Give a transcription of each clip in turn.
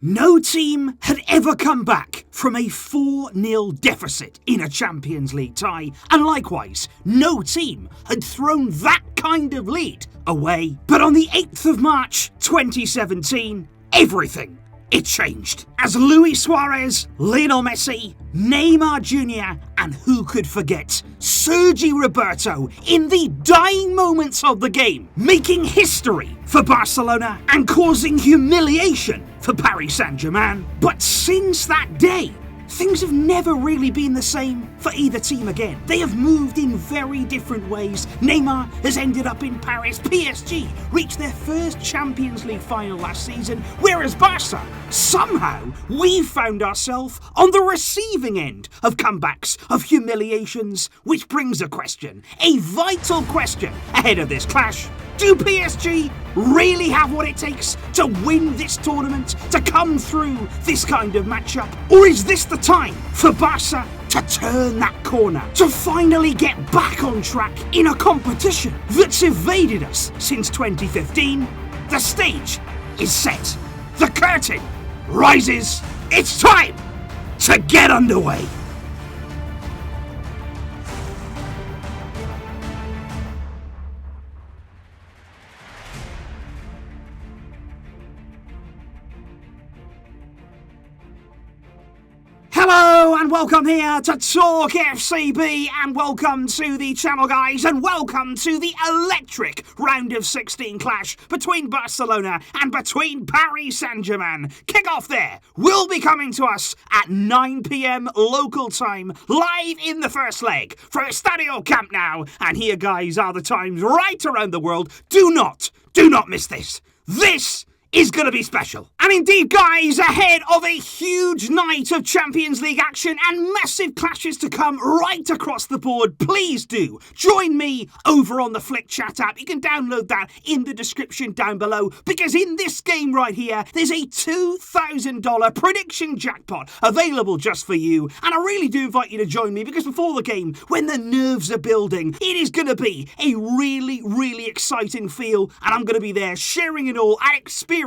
No team had ever come back from a 4-0 deficit in a Champions League tie, and likewise, no team had thrown that kind of lead away. But on the 8th of March 2017, everything, it changed. As Luis Suarez, Lionel Messi, Neymar Jr. and who could forget Sergi Roberto in the dying moments of the game, making history for Barcelona and causing humiliation for Paris Saint-Germain. But since that day, things have never really been the same for either team again. They have moved in very different ways. Neymar has ended up in Paris. PSG reached their first Champions League final last season, whereas Barca, somehow, we've found ourselves on the receiving end of comebacks, of humiliations, which brings a question, a vital question ahead of this clash. Do PSG really have what it takes to win this tournament, to come through this kind of matchup? Or is this the time for Barca to turn that corner, to finally get back on track in a competition that's evaded us since 2015? The stage is set. The curtain rises. It's time to get underway. Hello and welcome here to TalkFCB, and welcome to the channel, guys, and welcome to the electric round of 16 clash between Barcelona and between Paris Saint-Germain. Kick-off there will be coming to us at 9 p.m. local time, live in the first leg from Estadio Camp Nou. And here, guys, are the times right around the world. Do not miss this. This is going to be special. And indeed, guys, ahead of a huge night of Champions League action and massive clashes to come right across the board, please do join me over on the Flick Chat app. You can download that in the description down below, because in this game right here, there's a $2,000 prediction jackpot available just for you. And I really do invite you to join me, because before the game, when the nerves are building, it is going to be a really exciting feel, and I'm going to be there sharing it all and experiencing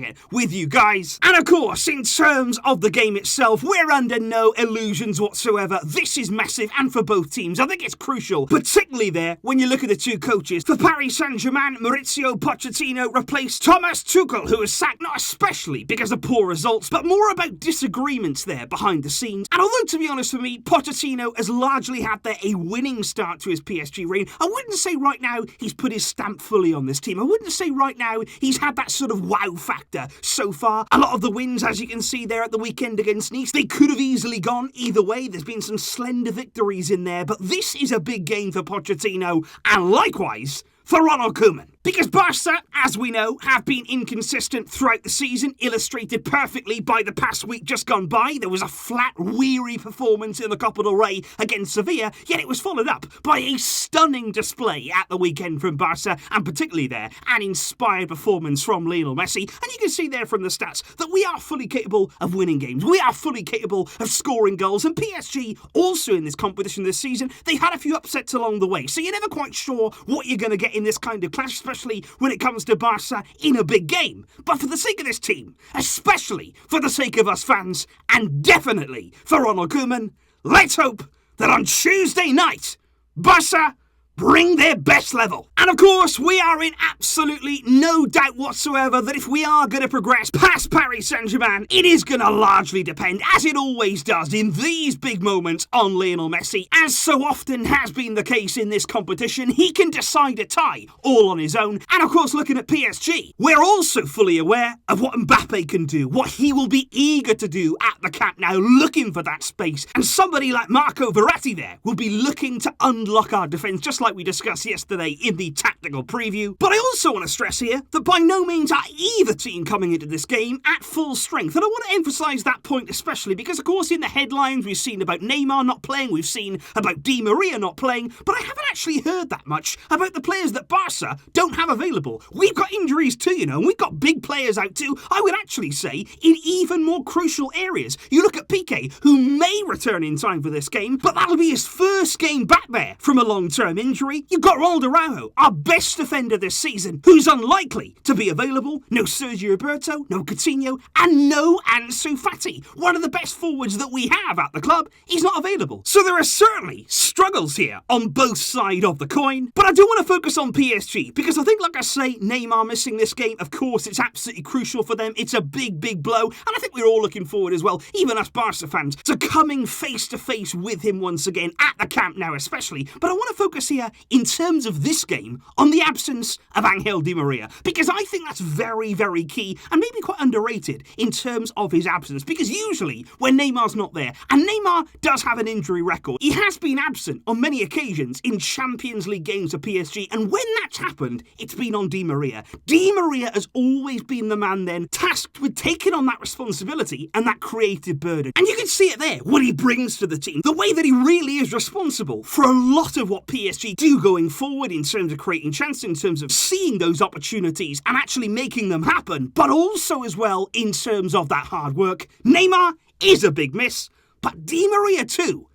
it with you guys. And of course, in terms of the game itself, we're under no illusions whatsoever. This is massive, and for both teams, I think it's crucial, particularly there when you look at the two coaches. For Paris Saint-Germain, Mauricio Pochettino replaced Thomas Tuchel, who was sacked not especially because of poor results, but more about disagreements there behind the scenes. And although, to be honest with me, Pochettino has largely had a winning start to his PSG reign, I wouldn't say right now he's put his stamp fully on this team. I wouldn't say right now he's had that sort of wow factor so far. A lot of the wins, as you can see there at the weekend against Nice, they could have easily gone either way. There's been some slender victories in there, but this is a big game for Pochettino, and likewise for Ronald Koeman. Because Barca, as we know, have been inconsistent throughout the season, illustrated perfectly by the past week just gone by. There was a flat, weary performance in the Copa del Rey against Sevilla, yet it was followed up by a stunning display at the weekend from Barca, and particularly there, an inspired performance from Lionel Messi. And you can see there from the stats that we are fully capable of winning games. We are fully capable of scoring goals, and PSG also in this competition this season, they had a few upsets along the way, so you're never quite sure what you're going to get in this kind of clash, especially when it comes to Barca in a big game. But for the sake of this team, especially for the sake of us fans, and definitely for Ronald Koeman, let's hope that on Tuesday night, Barca bring their best level. And of course, we are in absolutely no doubt whatsoever that if we are going to progress past Paris Saint-Germain, it is going to largely depend, as it always does in these big moments, on Lionel Messi. As so often has been the case in this competition, he can decide a tie all on his own. And of course, looking at PSG, we're also fully aware of what Mbappé can do, what he will be eager to do at the Camp Nou, looking for that space. And somebody like Marco Verratti there will be looking to unlock our defence, just like we discussed yesterday in the tactical preview. But I also want to stress here that by no means are either team coming into this game at full strength. And I want to emphasise that point especially because, of course, in the headlines we've seen about Neymar not playing, we've seen about Di Maria not playing, but I haven't actually heard that much about the players that Barca don't have available. We've got injuries too, you know, and we've got big players out too, I would actually say, in even more crucial areas. You look at Piqué, who may return in time for this game, but that'll be his first game back there from a long-term injury. You've got Ronald Koeman, our best defender this season, who's unlikely to be available. No Sergio Roberto, no Coutinho, and no Ansu Fati. One of the best forwards that we have at the club is not available. So there are certainly struggles here on both sides of the coin. But I do want to focus on PSG, because I think, like I say, Neymar missing this game, of course, it's absolutely crucial for them. It's a big, big blow. And I think we're all looking forward as well, even us Barca fans, to coming face to face with him once again at the Camp Nou especially. But I want to focus here, in terms of this game, on the absence of Angel Di Maria, because I think that's very, very key and maybe quite underrated in terms of his absence, because usually when Neymar's not there, and Neymar does have an injury record, he has been absent on many occasions in Champions League games for PSG, and when that's happened, it's been on Di Maria. Di Maria has always been the man then tasked with taking on that responsibility and that creative burden. And you can see it there, what he brings to the team, the way that he really is responsible for a lot of what PSG do going forward in terms of creating chances, in terms of seeing those opportunities and actually making them happen, but also as well in terms of that hard work. Neymar is a big miss, but Di Maria too.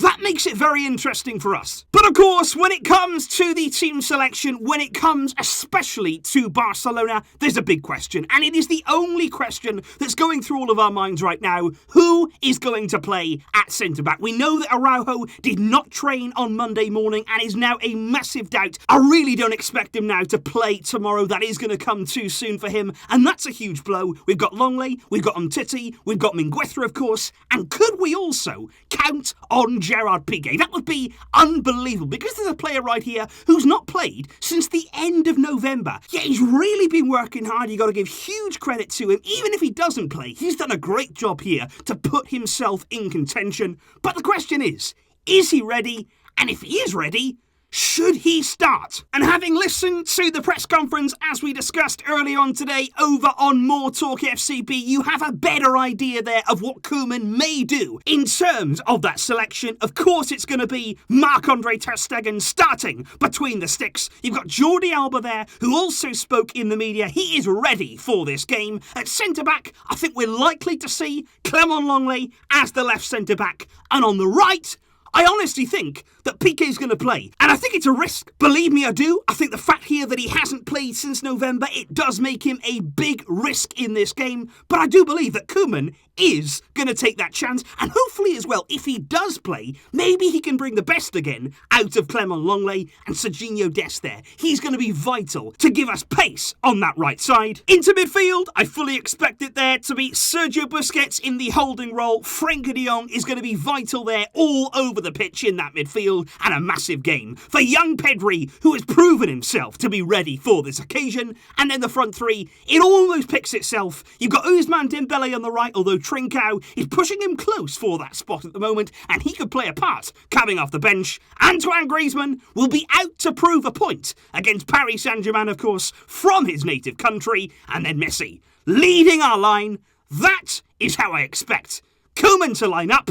That makes it very interesting for us. But of course, when it comes to the team selection, when it comes especially to Barcelona, there's a big question. And it is the only question that's going through all of our minds right now. Who is going to play at centre-back? We know that Araujo did not train on Monday morning and is now a massive doubt. I really don't expect him now to play tomorrow. That is going to come too soon for him. And that's a huge blow. We've got Longley, we've got Umtiti, we've got Mingueza, of course. And could we also count on Gerard Piqué? That would be unbelievable, because there's a player right here who's not played since the end of November. Yeah, he's really been working hard. You got to give huge credit to him. Even if he doesn't play, he's done a great job here to put himself in contention. But the question is he ready? And if he is ready, should he start? And having listened to the press conference as we discussed earlier on today over on More Talk FCB, you have a better idea there of what Koeman may do in terms of that selection. Of course, it's going to be Marc-Andre ter Stegen starting between the sticks. You've got Jordi Alba there, who also spoke in the media. He is ready for this game. At centre-back, I think we're likely to see Clement Longley as the left centre-back. And on the right, I honestly think that Piqué's going to play. And I think it's a risk. Believe me, I do. I think the fact here that he hasn't played since November, it does make him a big risk in this game. But I do believe that Koeman is going to take that chance. And hopefully as well, if he does play, maybe he can bring the best again out of Clement Longley and Serginho Dest there. He's going to be vital to give us pace on that right side. Into midfield, I fully expect it there to be Sergio Busquets in the holding role. Frenkie de Jong is going to be vital there all over the pitch in that midfield, and a massive game for young Pedri, who has proven himself to be ready for this occasion. And then the front three, it almost picks itself. You've got Ousmane Dembele on the right, although Trincao is pushing him close for that spot at the moment, and he could play a part coming off the bench. Antoine Griezmann will be out to prove a point against Paris Saint-Germain, of course, from his native country. And then Messi leading our line. That is how I expect Koeman to line up.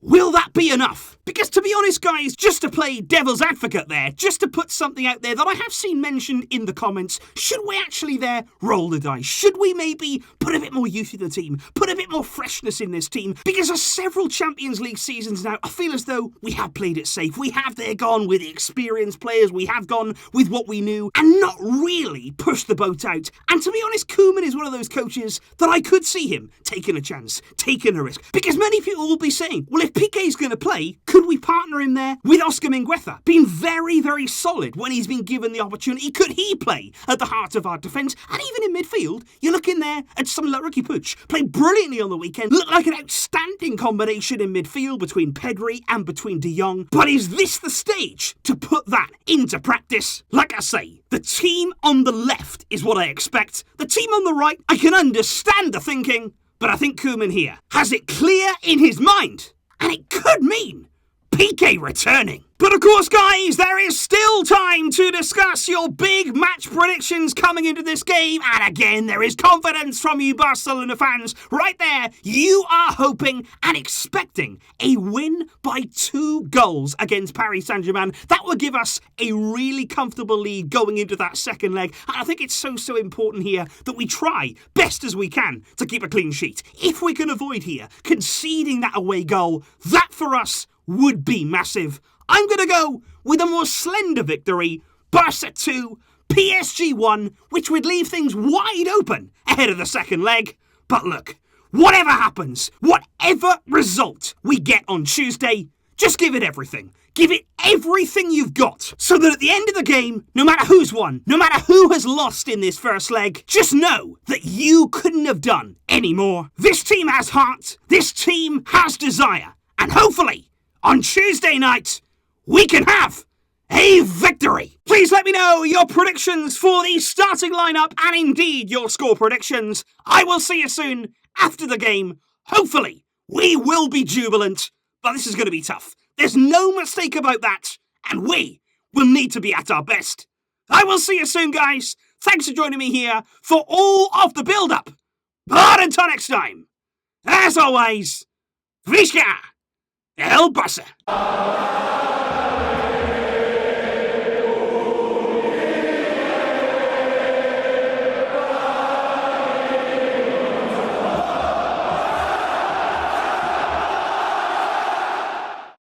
Will that be enough? Because to be honest, guys, just to play devil's advocate there, just to put something out there that I have seen mentioned in the comments, should we actually there roll the dice? Should we maybe put a bit more youth in the team? Put a bit more freshness in this team? Because for several Champions League seasons now, I feel as though we have played it safe. We have there gone with the experienced players. We have gone with what we knew and not really pushed the boat out. And to be honest, Koeman is one of those coaches that I could see him taking a chance, taking a risk. Because many people will be saying, well, if Piqué's going to play, could we partner him there with Oscar Mingueza? Been very, very solid when he's been given the opportunity. Could he play at the heart of our defence? And even in midfield, you look in there at someone like Ricky Puig. Played brilliantly on the weekend. Looked like an outstanding combination in midfield between Pedri and between De Jong. But is this the stage to put that into practice? Like I say, the team on the left is what I expect. The team on the right, I can understand the thinking, but I think Koeman here has it clear in his mind. And it could mean Piqué returning. But of course, guys, there is still time to discuss your big match predictions coming into this game. And again, there is confidence from you Barcelona fans. Right there, you are hoping and expecting a win by 2 goals against Paris Saint-Germain. That would give us a really comfortable lead going into that second leg. And I think it's so important here that we try best as we can to keep a clean sheet. If we can avoid here conceding that away goal, that for us would be massive. I'm going to go with a more slender victory, Barca 2, PSG 1, which would leave things wide open ahead of the second leg. But look, whatever happens, whatever result we get on Tuesday, just give it everything. Give it everything you've got, so that at the end of the game, no matter who's won, no matter who has lost in this first leg, just know that you couldn't have done any more. This team has heart, this team has desire, and hopefully, on Tuesday night, we can have a victory. Please let me know your predictions for the starting lineup and indeed your score predictions. I will see you soon after the game. Hopefully, we will be jubilant, but this is going to be tough. There's no mistake about that, and we will need to be at our best. I will see you soon, guys. Thanks for joining me here for all of the build-up. But until next time, as always, Visca El Barça.